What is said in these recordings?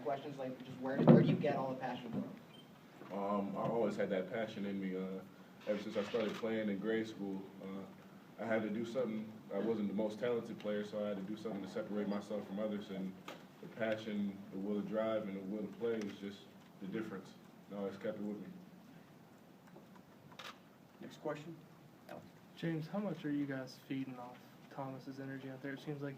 questions, like just where do you get all the passion from? I always had that passion in me. Ever since I started playing in grade school, I had to do something. I wasn't the most talented player, so I had to do something to separate myself from others. And the passion, the will to drive, and the will to play was just the difference. And I always kept it with me. Next question. Alex. James, how much are you guys feeding off Thomas's energy out there? It seems like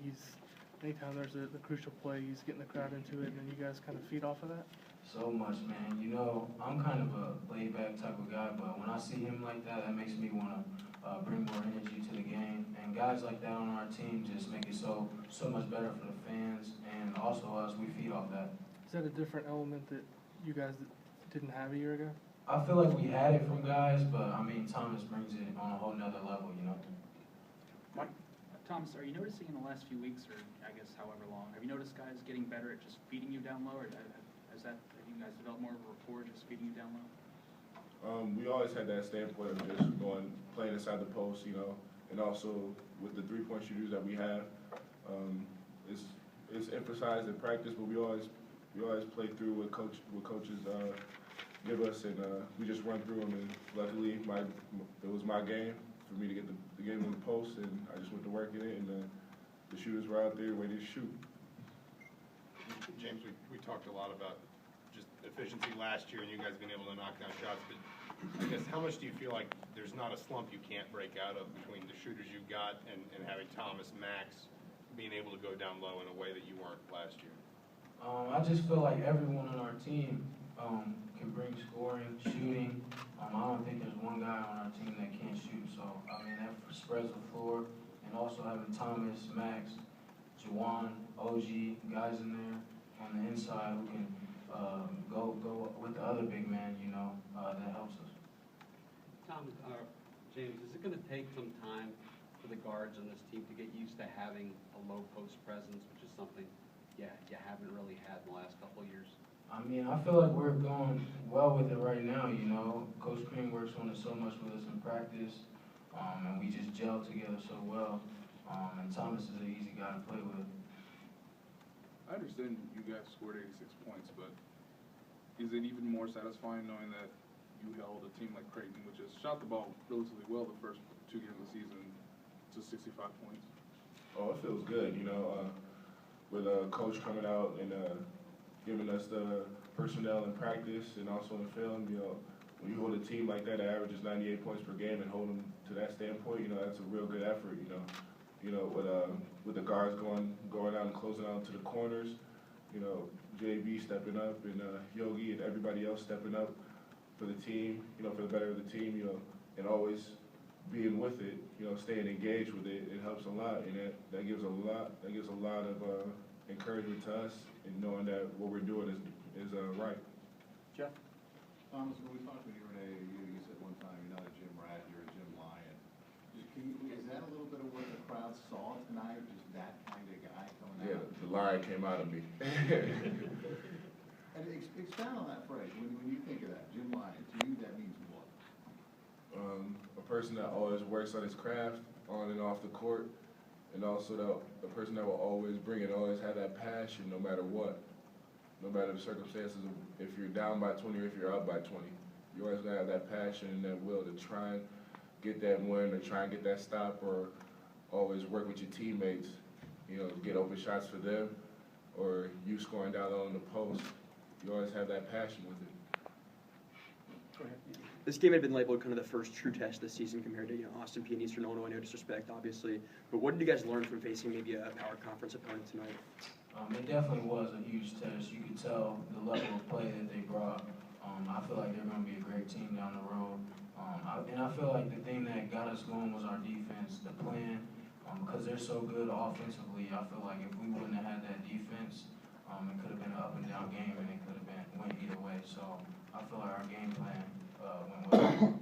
anytime there's the crucial play, he's getting the crowd into it, and then you guys kind of feed off of that? So much, man. You know, I'm kind of a laid-back type of guy, but when I see him like that, that makes me want to bring more energy to the game. And guys like that on our team just make it so much better for the fans, and also us. We feed off that. Is that a different element that you guys didn't have a year ago? I feel like we had it from guys, but I mean, Thomas brings it on a whole nother level, you know. Mike. Thomas, are you noticing in the last few weeks, or I guess however long, have you noticed guys getting better at just feeding you down low, or have you guys developed more of a rapport just feeding you down low? We always had that standpoint of just playing inside the post, you know, and also with the three-point shooters that we have, it's emphasized in practice, but we always play through what coaches give us, and we just run through them. And luckily, it was my game for me to get the game in the post, and I just went to work in it, and the shooters were out there ready to shoot. James, we talked a lot about just efficiency last year and you guys being able to knock down shots, but I guess how much do you feel like there's not a slump you can't break out of between the shooters you've got and having Thomas, Max being able to go down low in a way that you weren't last year? I just feel like everyone on our team can bring scoring, shooting. I don't think there's one guy on our team that can't shoot. So, I mean, that spreads the floor. And also having Thomas, Max, Juwan, OG, guys in there on the inside who can go with the other big man, you know, that helps us. Tom, James, is it going to take some time for the guards on this team to get used to having a low post presence, which is something you haven't really had in the last couple of years? I mean, I feel like we're going well with it right now, you know. Coach Crean works on it so much with us in practice, and we just gel together so well. And Thomas is an easy guy to play with. I understand you guys scored 86 points, but is it even more satisfying knowing that you held a team like Creighton, which has shot the ball relatively well the first 2 games of the season, to 65 points? Oh, it feels good, you know, with Coach coming out and giving us the personnel in practice and also in film. You know, when you hold a team like that averages 98 points per game and hold them to that standpoint, you know, that's a real good effort, you know. With the guards going out and closing out to the corners, you know, JB stepping up and Yogi and everybody else stepping up for the team, you know, for the better of the team, you know, and always being with it, you know, staying engaged with it, it helps a lot, and that gives a lot of encouragement to us in knowing that what we're doing is right. Jeff? Thomas, when we talked with you, Renee, you said one time you're not a gym rat, you're a gym lion. Is that a little bit of what the crowd saw tonight, just that kind of guy coming out? Yeah, the lion came out of me. And expound on that phrase. When you think of that, gym lion, to you that means what? A person that always works on his craft on and off the court, and also the person that will always bring it, always have that passion no matter what, no matter the circumstances, if you're down by 20 or if you're up by 20. You always gotta have that passion and that will to try and get that win or try and get that stop, or always work with your teammates, you know, to get open shots for them, or you scoring down low in the post. You always have that passion with it. Go ahead. This game had been labeled kind of the first true test this season compared to Austin Peay and Eastern Illinois. No disrespect, obviously, but what did you guys learn from facing maybe a power conference opponent tonight? It definitely was a huge test. You could tell the level of play that they brought. I feel like they're going to be a great team down the road. And I feel like the thing that got us going was our defense, the plan. Because they're so good offensively, I feel like if we wouldn't have had that defense, it could have been an up and down game, and it could have went either way. So I feel like our game plan went well.